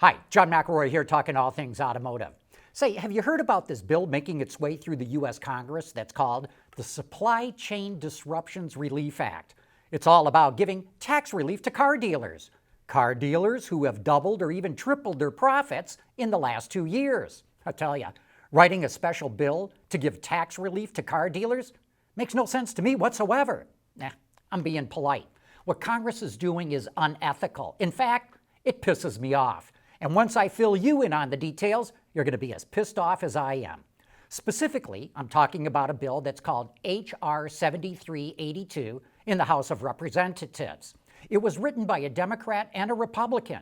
Hi, John McElroy here talking all things automotive. Say, have you heard about this bill making its way through the U.S. Congress that's called the Supply Chain Disruptions Relief Act? It's all about giving tax relief to car dealers who have doubled or even tripled their profits in the last 2 years. I tell you, writing a special bill to give tax relief to car dealers makes no sense to me whatsoever. I'm being polite. What Congress is doing is unethical. In fact, it pisses me off. And once I fill you in on the details, you're going to be as pissed off as I am. Specifically, I'm talking about a bill that's called H.R. 7382 in the House of Representatives. It was written by a Democrat and a Republican.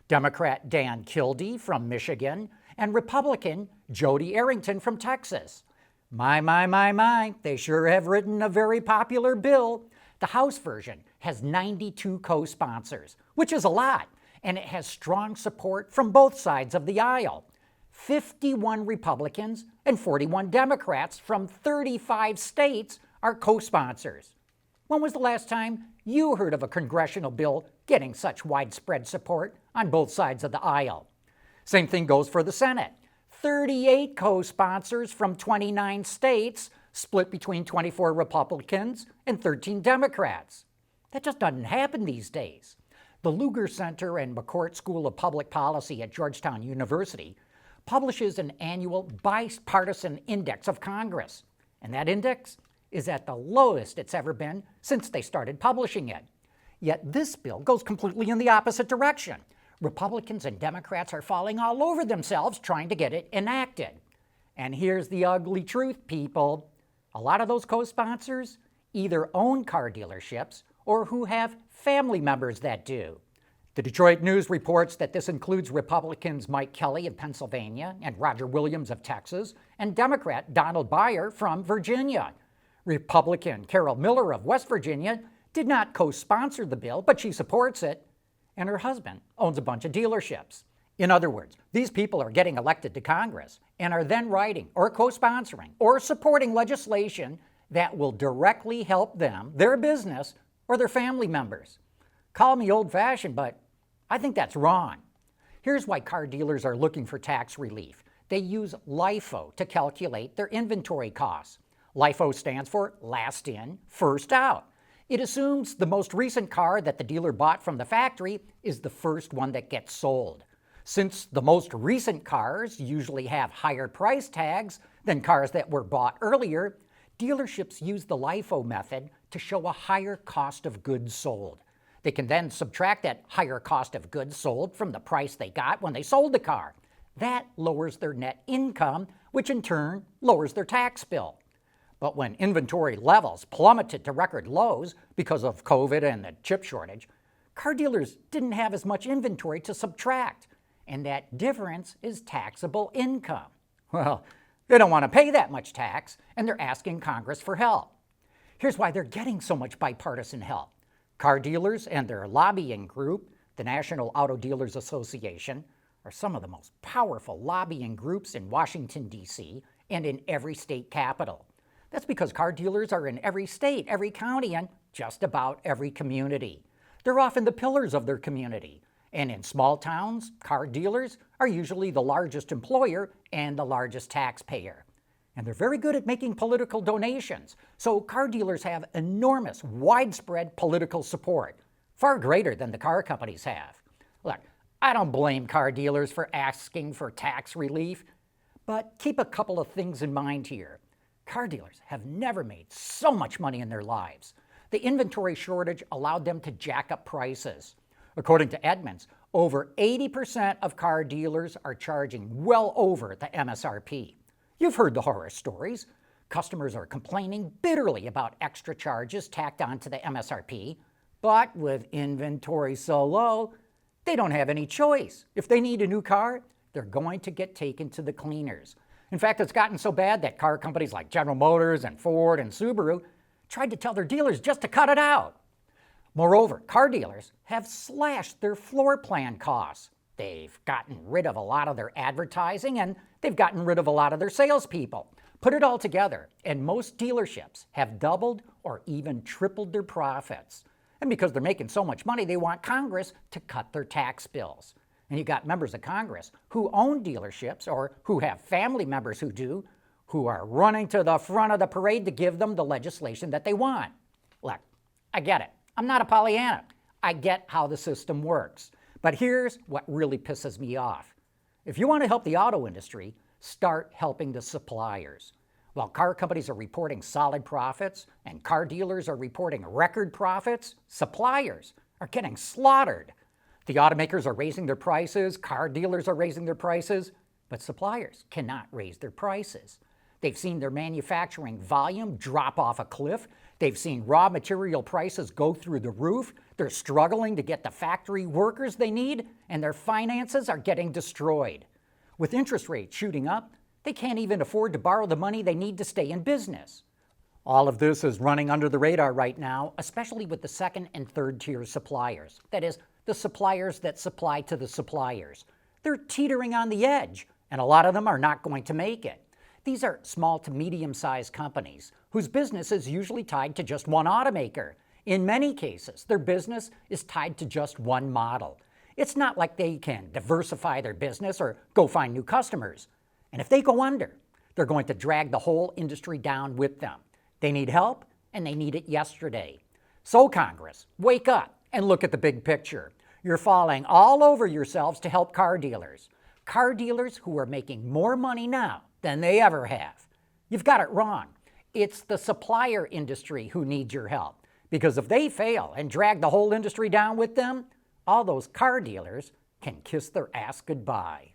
Democrat Dan Kildee from Michigan and Republican Jody Arrington from Texas. My, they sure have written a very popular bill. The House version has 92 co-sponsors, which is a lot, and it has strong support from both sides of the aisle. 51 Republicans and 41 Democrats from 35 states are co-sponsors. When was the last time you heard of a congressional bill getting such widespread support on both sides of the aisle? Same thing goes for the Senate. 38 co-sponsors from 29 states, split between 24 Republicans and 13 Democrats. That just doesn't happen these days. The Lugar Center and McCourt School of Public Policy at Georgetown University publishes an annual bipartisan index of Congress, and that index is at the lowest it's ever been since they started publishing it. Yet this bill goes completely in the opposite direction. Republicans and Democrats are falling all over themselves trying to get it enacted. And here's the ugly truth, people. A lot of those co-sponsors either own car dealerships or who have family members that do. The Detroit News reports that this includes Republicans Mike Kelly of Pennsylvania and Roger Williams of Texas and Democrat Donald Byer from Virginia. Republican Carol Miller of West Virginia did not co-sponsor the bill, but she supports it, and her husband owns a bunch of dealerships. In other words, these people are getting elected to Congress and are then writing or co-sponsoring or supporting legislation that will directly help them, their business, or their family members. Call me old-fashioned, but I think that's wrong. Here's why car dealers are looking for tax relief. They use LIFO to calculate their inventory costs. LIFO stands for last in, first out. It assumes the most recent car that the dealer bought from the factory is the first one that gets sold. Since the most recent cars usually have higher price tags than cars that were bought earlier, dealerships use the LIFO method to show a higher cost of goods sold. They can then subtract that higher cost of goods sold from the price they got when they sold the car. That lowers their net income, which in turn lowers their tax bill. But when inventory levels plummeted to record lows because of COVID and the chip shortage, car dealers didn't have as much inventory to subtract, and that difference is taxable income. Well, they don't want to pay that much tax, and they're asking Congress for help. Here's why they're getting so much bipartisan help. Car dealers and their lobbying group, the National Auto Dealers Association, are some of the most powerful lobbying groups in Washington, D.C., and in every state capital. That's because car dealers are in every state, every county, and just about every community. They're often the pillars of their community. And in small towns, car dealers are usually the largest employer and the largest taxpayer. And they're very good at making political donations. So car dealers have enormous, widespread political support, far greater than the car companies have. Look, I don't blame car dealers for asking for tax relief, but keep a couple of things in mind here. Car dealers have never made so much money in their lives. The inventory shortage allowed them to jack up prices. According to Edmunds, over 80% of car dealers are charging well over the MSRP. You've heard the horror stories. Customers are complaining bitterly about extra charges tacked onto the MSRP, but with inventory so low, they don't have any choice. If they need a new car, they're going to get taken to the cleaners. In fact, it's gotten so bad that car companies like General Motors and Ford and Subaru tried to tell their dealers just to cut it out. Moreover, car dealers have slashed their floor plan costs. They've gotten rid of a lot of their advertising and they've gotten rid of a lot of their salespeople. Put it all together, and most dealerships have doubled or even tripled their profits. And because they're making so much money, they want Congress to cut their tax bills. And you got members of Congress who own dealerships or who have family members who do, who are running to the front of the parade to give them the legislation that they want. Look, I get it. I'm not a Pollyanna. I get how the system works. But here's what really pisses me off. If you want to help the auto industry, start helping the suppliers. While car companies are reporting solid profits and car dealers are reporting record profits, suppliers are getting slaughtered. The automakers are raising their prices, car dealers are raising their prices, but suppliers cannot raise their prices. They've seen their manufacturing volume drop off a cliff. They've seen raw material prices go through the roof. They're struggling to get the factory workers they need, and their finances are getting destroyed. With interest rates shooting up, they can't even afford to borrow the money they need to stay in business. All of this is running under the radar right now, especially with the second and third tier suppliers. That is, the suppliers that supply to the suppliers. They're teetering on the edge, and a lot of them are not going to make it. These are small to medium-sized companies whose business is usually tied to just one automaker. In many cases, their business is tied to just one model. It's not like they can diversify their business or go find new customers. And if they go under, they're going to drag the whole industry down with them. They need help, and they need it yesterday. So Congress, wake up and look at the big picture. You're falling all over yourselves to help car dealers who are making more money now than they ever have. You've got it wrong. It's the supplier industry who needs your help, because if they fail and drag the whole industry down with them, all those car dealers can kiss their ass goodbye.